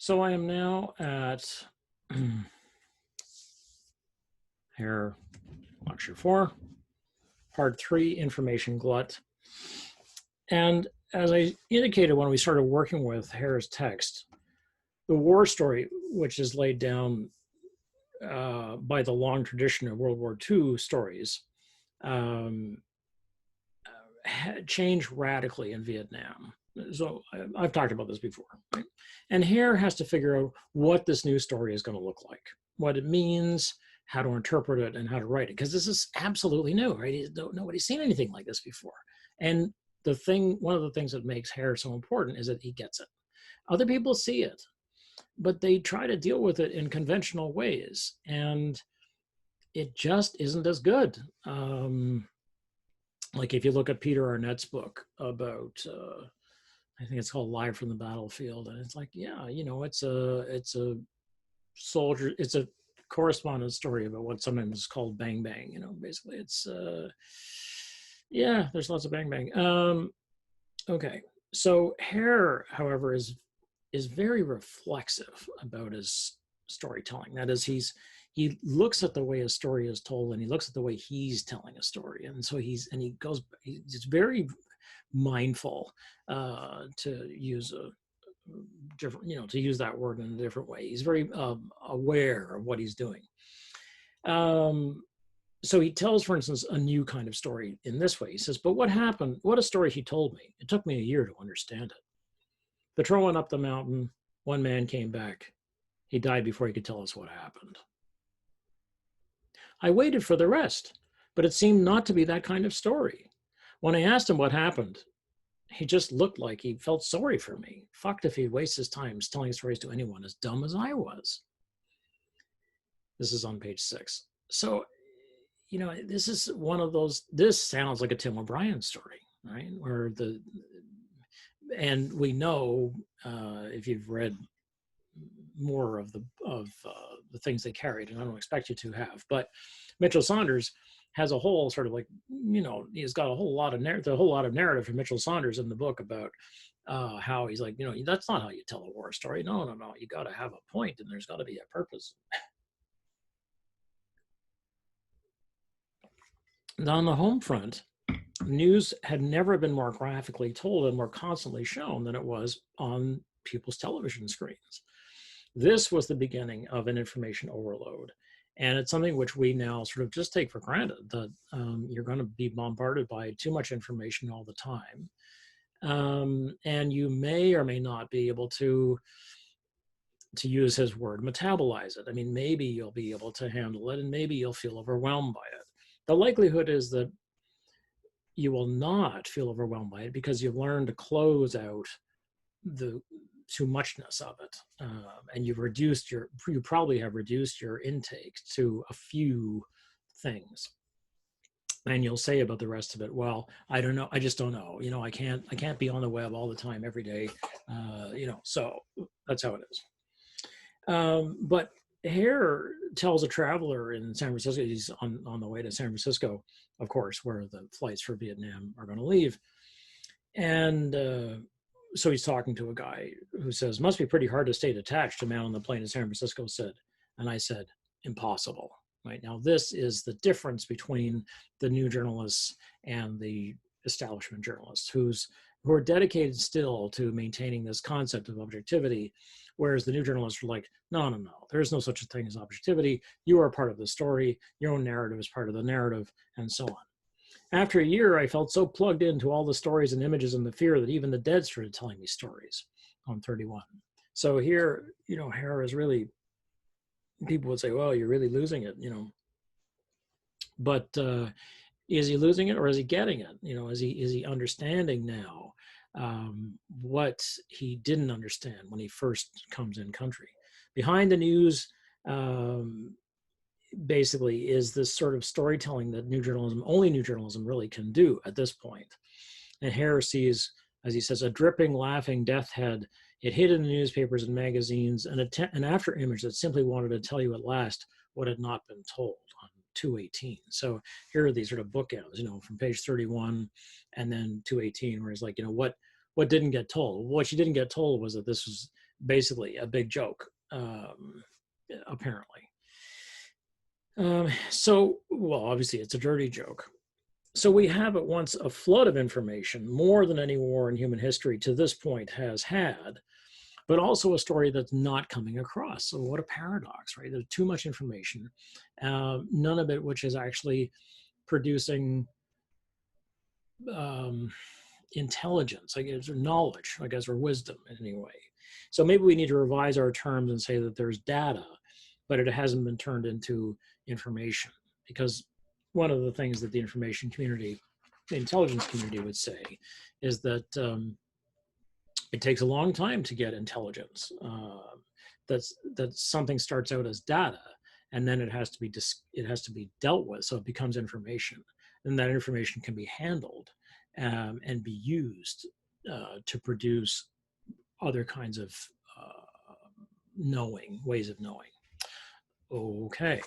So I am now at Herr Lecture 4, Part 3, Information Glut. And as I indicated when we started working with Herr's text, the war story, which is laid down by the long tradition of World War II stories, changed radically in Vietnam. So I've talked about this before, right? And Herr has to figure out what this new story is going to look like, what it means, how to interpret it, and how to write it. Because this is absolutely new, right? Nobody's seen anything like this before. And one of the things that makes Herr so important is that he gets it. Other people see it, but they try to deal with it in conventional ways, and it just isn't as good. Like if you look at Peter Arnett's book about, I think it's called Live from the Battlefield, and it's like, yeah, it's a soldier, it's a correspondence story about what sometimes is called bang bang. Basically, it's yeah, there's lots of bang bang. Okay, so Herr, however, is very reflexive about his storytelling. That is, he looks at the way a story is told, and he looks at the way he's telling a story, and so he's very mindful to use a different, to use that word in a different way. He's very aware of what he's doing. So he tells, for instance, a new kind of story in this way. He says, but what happened, what a story he told me. It took me a year to understand it. Patrol went up the mountain. One man came back. He died before he could tell us what happened. I waited for the rest, but it seemed not to be that kind of story. When I asked him what happened, he just looked like he felt sorry for me. Fucked if he'd waste his time telling stories to anyone as dumb as I was. This is on page 6. So, this is one of those, this sounds like a Tim O'Brien story, right? And we know, if you've read more of the things they carried, and I don't expect you to have, but Mitchell Saunders has a whole sort of he's got a whole lot of narrative from Mitchell Saunders in the book about how he's like, that's not how you tell a war story. No, you got to have a point, and there's got to be a purpose. On the home front, news had never been more graphically told and more constantly shown than it was on people's television screens. This was the beginning of an information overload. And it's something which we now sort of just take for granted, that you're going to be bombarded by too much information all the time. And you may or may not be able to use his word, metabolize it. I mean, maybe you'll be able to handle it, and maybe you'll feel overwhelmed by it. The likelihood is that you will not feel overwhelmed by it because you've learned to close out the too muchness of it, and you probably have reduced your intake to a few things, and you'll say about the rest of it, well, I don't know, I just don't know, I can't be on the web all the time every day, so that's how it is. But Herr tells a traveler in San Francisco, he's on the way to San Francisco, of course, where the flights for Vietnam are going to leave, and so he's talking to a guy who says, must be pretty hard to stay detached, a man on the plane in San Francisco said. And I said, impossible. Right now, this is the difference between the new journalists and the establishment journalists who are dedicated still to maintaining this concept of objectivity, whereas the new journalists are like, no, there is no such a thing as objectivity. You are part of the story. Your own narrative is part of the narrative, and so on. After a year, I felt so plugged into all the stories and images and the fear that even the dead started telling me stories. On 31. So here, Herr is really, people would say, well, you're really losing it, But is he losing it, or is he getting it? Is he understanding now what he didn't understand when he first comes in country? Behind the news, basically, is this sort of storytelling that only new journalism really can do at this point. And Herr sees, as he says, a dripping, laughing death head. It hid in the newspapers and magazines, an after image that simply wanted to tell you at last what had not been told on 218. So here are these sort of bookends, from page 31 and then 218, where he's like, what didn't get told? What she didn't get told was that this was basically a big joke, apparently. Well, obviously it's a dirty joke. So we have at once a flood of information, more than any war in human history to this point has had, but also a story that's not coming across. So what a paradox, right? There's too much information, none of it which is actually producing intelligence, I guess, or knowledge, I guess, or wisdom in any way. So maybe we need to revise our terms and say that there's data, but it hasn't been turned into information. Because one of the things that the information community, the intelligence community would say is that it takes a long time to get intelligence. That something starts out as data, and then it has to be dealt with, so it becomes information, and that information can be handled and be used to produce other kinds of ways of knowing. Okay.